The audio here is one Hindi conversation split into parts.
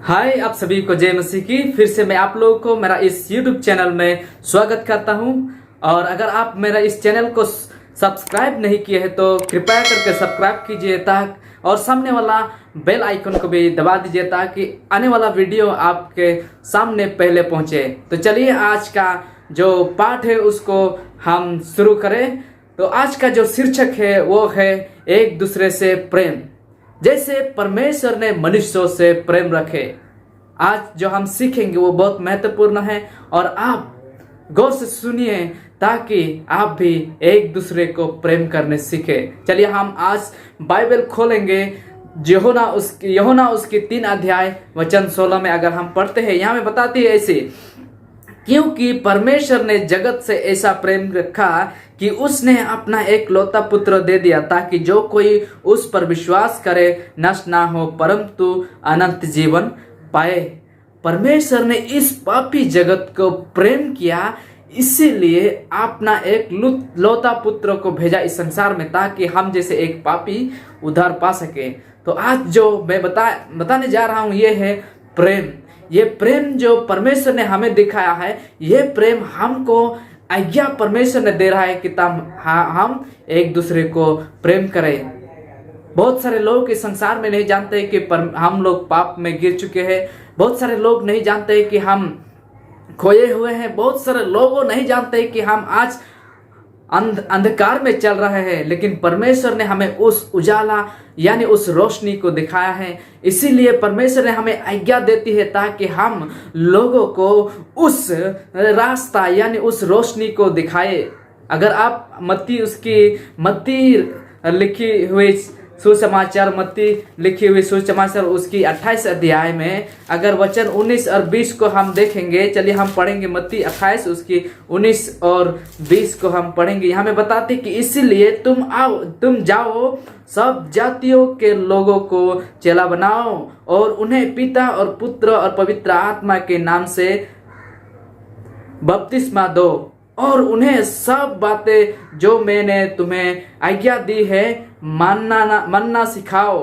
हाय, आप सभी को जय मसीह की। फिर से मैं आप लोगों को मेरा इस YouTube चैनल में स्वागत करता हूं। और अगर आप मेरा इस चैनल को सब्सक्राइब नहीं किए हैं तो कृपया करके सब्सक्राइब कीजिए और सामने वाला बेल आइकन को भी दबा दीजिए ताकि आने वाला वीडियो आपके सामने पहले पहुंचे। तो चलिए आज का जो पाठ है उसको हम शुरू करें। तो आज का जो शीर्षक है वो है एक दूसरे से प्रेम, जैसे परमेश्वर ने मनुष्यों से प्रेम रखे। आज जो हम सीखेंगे वो बहुत महत्वपूर्ण है और आप गौर से सुनिए ताकि आप भी एक दूसरे को प्रेम करने सीखे। चलिए हम आज बाइबल खोलेंगे। यूहन्ना उसकी 3 अध्याय वचन 16 में अगर हम पढ़ते हैं, यहाँ में बताती है ऐसे, क्योंकि परमेश्वर ने जगत से ऐसा प्रेम रखा कि उसने अपना एक लौता पुत्र दे दिया ताकि जो कोई उस पर विश्वास करे नष्ट ना हो परंतु अनंत जीवन पाए। परमेश्वर ने इस पापी जगत को प्रेम किया, इसीलिए अपना एक लौता पुत्र को भेजा इस संसार में ताकि हम जैसे एक पापी उद्धार पा सके। तो आज जो मैं बताने जा रहा हूँ ये है प्रेम। ये प्रेम जो परमेश्वर ने हमें दिखाया है, ये प्रेम हमको आज्ञा परमेश्वर ने दे रहा है कि हम एक दूसरे को प्रेम करें। बहुत सारे लोग इस संसार में नहीं जानते कि हम लोग पाप में गिर चुके हैं। बहुत सारे लोग नहीं जानते कि हम खोए हुए हैं। बहुत सारे लोग नहीं जानते कि हम आज अंधकार में चल रहे हैं, लेकिन परमेश्वर ने हमें उस उजाला यानी उस रोशनी को दिखाया है। इसीलिए परमेश्वर ने हमें आज्ञा देती है ताकि हम लोगों को उस रास्ता यानी उस रोशनी को दिखाए। अगर आप मत्ती लिखी हुई सुसमाचार मत्ती लिखी हुई सुसमाचार उसकी 28 अध्याय में अगर वचन 19 और 20 को हम देखेंगे, चलिए हम पढ़ेंगे मत्ती 28 उसकी 19 और 20 को हम पढ़ेंगे। यहाँ में बताते कि इसीलिए तुम जाओ सब जातियों के लोगों को चेला बनाओ और उन्हें पिता और पुत्र और पवित्र आत्मा के नाम से बपतिस्मा दो और उन्हें सब बातें जो मैंने तुम्हें आज्ञा दी है मानना सिखाओ।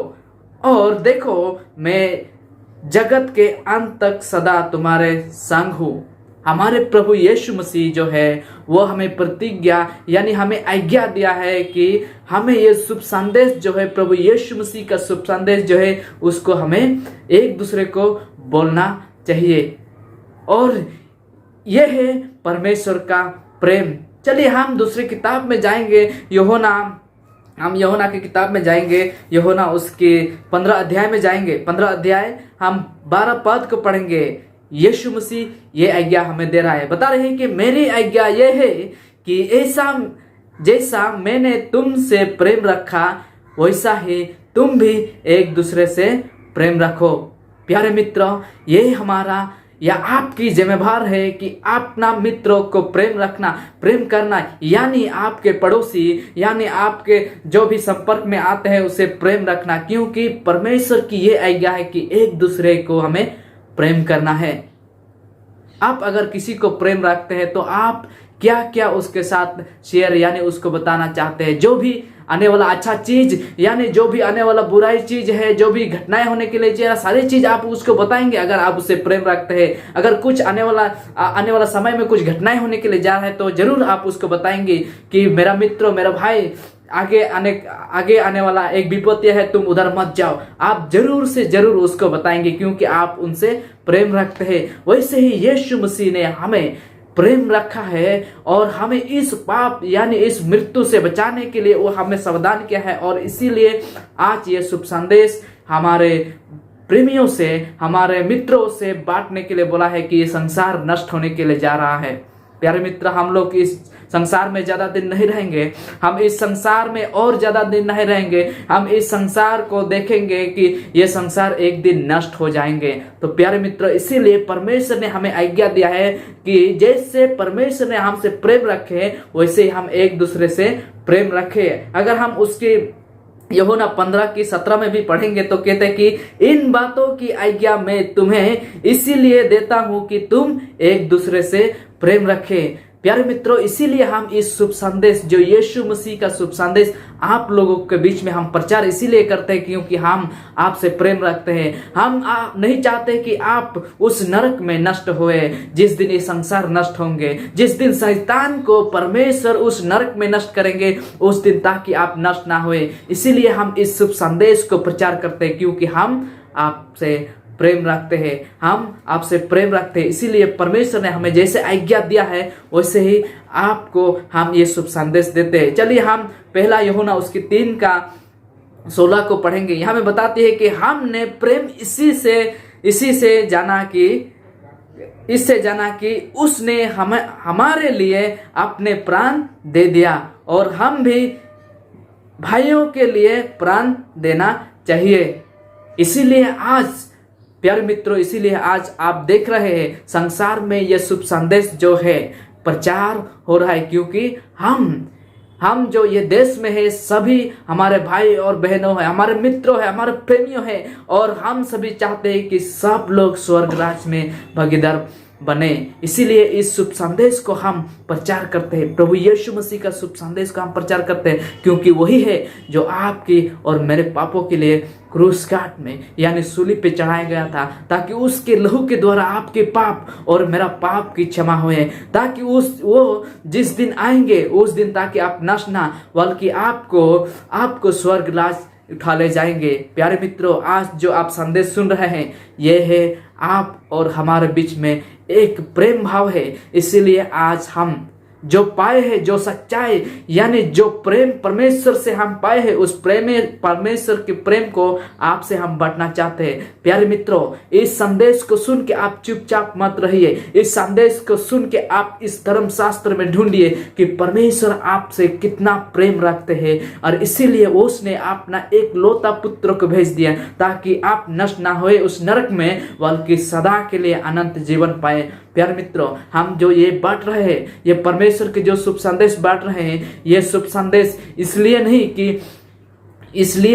और देखो मैं जगत के अंत तक सदा तुम्हारे संग हूँ। हमारे प्रभु यीशु मसीह जो है वो हमें प्रतिज्ञा यानी हमें आज्ञा दिया है कि हमें ये शुभ संदेश जो है, प्रभु यीशु मसीह का शुभ संदेश जो है उसको हमें एक दूसरे को बोलना चाहिए। और यह है परमेश्वर का प्रेम। चलिए हम दूसरी किताब में जाएंगे। हम यूहन्ना की किताब में जाएंगे। यूहन्ना उसके 15 अध्याय में जाएंगे। 15 अध्याय हम 12 पद को पढ़ेंगे। यीशु मसीह ये आज्ञा हमें दे रहा है, बता रहे हैं कि मेरी आज्ञा ये है कि ऐसा जैसा मैंने तुमसे प्रेम रखा वैसा ही तुम भी एक दूसरे से प्रेम रखो। प्यारे मित्रों, ये हमारा या आपकी जिम्मेदार है कि अपना मित्रों को प्रेम करना यानी आपके पड़ोसी यानी आपके जो भी संपर्क में आते हैं उसे प्रेम रखना, क्योंकि परमेश्वर की ये आज्ञा है कि एक दूसरे को हमें प्रेम करना है। आप अगर किसी को प्रेम रखते हैं तो आप क्या क्या उसके साथ शेयर यानी उसको बताना चाहते हैं। जो भी आने वाला अच्छा चीज यानी जो भी आने वाला बुराई चीज है, जो भी घटनाएं होने के लिए चाहिए, सारी चीज आप उसको बताएंगे अगर आप उससे प्रेम रखते हैं। अगर कुछ आने वाला समय में कुछ घटनाएं होने के लिए जा रहा है तो जरूर आप उसको बताएंगे कि मेरा मित्र, मेरा भाई, आगे आने वाला एक विपत्ति है, तुम उधर मत जाओ। आप जरूर से जरूर उसको बताएंगे क्योंकि आप उनसे प्रेम रखते हैं। वैसे ही यीशु मसीह ने हमें प्रेम रखा है और हमें इस पाप यानी इस मृत्यु से बचाने के लिए वो हमें सावधान किया है। और इसीलिए आज ये शुभ संदेश हमारे प्रेमियों से, हमारे मित्रों से बांटने के लिए बोला है कि ये संसार नष्ट होने के लिए जा रहा है। प्यारे मित्र, हम लोग इस संसार में ज्यादा दिन नहीं रहेंगे। हम इस संसार में और ज्यादा दिन नहीं रहेंगे। हम इस संसार को देखेंगे कि ये संसार एक दिन नष्ट हो जाएंगे। तो प्यारे मित्र, इसीलिए परमेश्वर ने हमें आज्ञा दिया है कि जैसे परमेश्वर ने हमसे प्रेम रखे वैसे हम एक दूसरे से प्रेम रखें। अगर हम उसके यूहन्ना 15 की 17 में भी पढ़ेंगे तो कहते हैं कि इन बातों की आज्ञा मैं तुम्हें इसीलिए देता हूं कि तुम एक दूसरे से प्रेम रखें। प्यारे मित्रों, इसीलिए हम इस शुभ संदेश जो यीशु मसीह का शुभ संदेश आप लोगों के बीच में हम प्रचार इसीलिए करते हैं क्योंकि हम आपसे प्रेम रखते हैं। हम नहीं चाहते कि आप उस नरक में नष्ट हुए जिस दिन ये संसार नष्ट होंगे, जिस दिन शैतान को परमेश्वर उस नरक में नष्ट करेंगे उस दिन, ताकि आप नष्ट ना हुए। इसीलिए हम इस शुभ संदेश को प्रचार करते हैं क्योंकि हम आपसे प्रेम रखते हैं, हम आपसे प्रेम रखते हैं। इसीलिए परमेश्वर ने हमें जैसे आज्ञा दिया है वैसे ही आपको हम ये शुभ संदेश देते हैं। चलिए हम पहला यूहन्ना उसकी 3:16 को पढ़ेंगे। यहाँ में बताती है कि हमने प्रेम इससे जाना कि उसने हमारे लिए अपने प्राण दे दिया और हम भी भाइयों के लिए प्राण देना चाहिए। इसीलिए आज प्यारे मित्रों, इसीलिए आज आप देख रहे हैं संसार में यह शुभ संदेश जो है प्रचार हो रहा है क्योंकि हम जो ये देश में है सभी हमारे भाई और बहनों हैं, हमारे मित्रों हैं, हमारे प्रेमियों हैं और हम सभी चाहते हैं कि सब लोग स्वर्ग राज में भागीदार बने। इसीलिए इस शुभ संदेश को हम प्रचार करते हैं, प्रभु यीशु मसीह का शुभ संदेश को हम प्रचार करते हैं क्योंकि वही है जो आपकी और मेरे पापों के लिए क्रूस काट में यानी सूली पे चढ़ाया गया था, ताकि उसके लहू के द्वारा आपके पाप और मेरा पाप की क्षमा हुए, ताकि वो जिस दिन आएंगे उस दिन ताकि आप नष्ट ना बल्कि आपको स्वर्ग राज उठा ले जाएंगे। प्यारे मित्रों, आज जो आप संदेश सुन रहे हैं यह है आप और हमारे बीच में एक प्रेम भाव है। इसीलिए आज हम जो पाए हैं, जो सच्चाई यानी जो प्रेम परमेश्वर से हम पाए हैं, उस परमेश्वर के प्रेम को आपसे हम बांटना चाहते हैं। प्यारे मित्रों, इस संदेश को सुन के आप चुपचाप मत रहिए। इस संदेश को सुन के आप इस धर्म शास्त्र में ढूंढिए कि परमेश्वर आपसे कितना प्रेम रखते हैं और इसीलिए उसने अपना एक लौता पुत्र को भेज दिया ताकि आप नष्ट ना हुए उस नरक में बल्कि सदा के लिए अनंत जीवन पाए। प्यारे मित्रों, हम जो ये बांट रहे हैं, ये परमेश्वर के जो शुभ संदेश बांट रहे हैं, ये शुभ संदेश इसलिए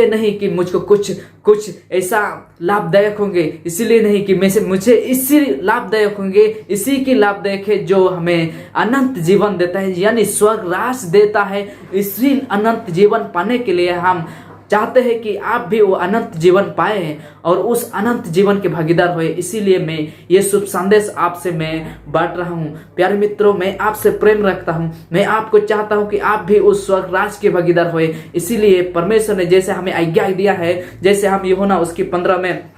नहीं कि मुझको कुछ ऐसा लाभदायक होंगे, इसीलिए नहीं कि मुझे इसी लाभदायक होंगे, इसी की लाभदायक है जो हमें अनंत जीवन देता है यानी स्वर्ग राज देता है। इसी अनंत जीवन पाने के लिए हम चाहते हैं कि आप भी वो अनंत जीवन पाए और उस अनंत जीवन के भागीदार हुए। इसीलिए मैं ये शुभ संदेश आपसे मैं बांट रहा हूँ। प्यारे मित्रों, मैं आपसे प्रेम रखता हूँ, मैं आपको चाहता हूँ कि आप भी उस स्वर्ग राज के भागीदार हुए। इसीलिए परमेश्वर ने जैसे हमें आज्ञा दिया है, जैसे हम यूहन्ना उसकी 15 में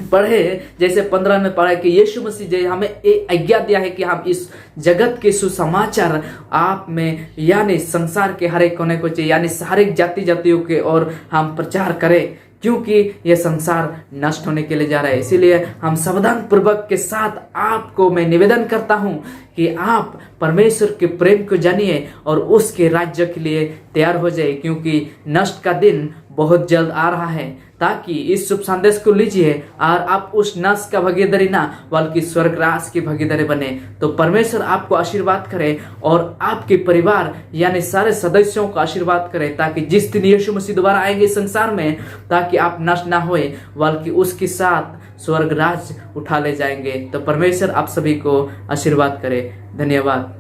पढ़े, जैसे 15 में पढ़ा कि यीशु मसीह जी हमें एक आज्ञा दिया है कि हम इस जगत के सुसमाचार आप में यानी संसार के हर एक कोने को चाहिए यानी हर एक जातियों के और हम प्रचार करें क्योंकि यह संसार नष्ट होने के लिए जा रहा है। इसीलिए हम सावधान पूर्वक के साथ आपको मैं निवेदन करता हूं कि आप परमेश्वर के प्रेम को जानिए और उसके राज्य के लिए तैयार हो जाए क्योंकि नष्ट का दिन बहुत जल्द आ रहा है। ताकि इस शुभ संदेश को लीजिए और आप उस नष्ट का भागीदारी ना बल्कि स्वर्ग राज की भागीदारी बने। तो परमेश्वर आपको आशीर्वाद करे और आपके परिवार यानी सारे सदस्यों को आशीर्वाद करे ताकि जिस दिन यीशु मसीह दोबारा आएंगे संसार में ताकि आप नष्ट ना होए बल्कि उसके साथ स्वर्ग राज उठा ले जाएंगे। तो परमेश्वर आप सभी को आशीर्वाद करे। धन्यवाद।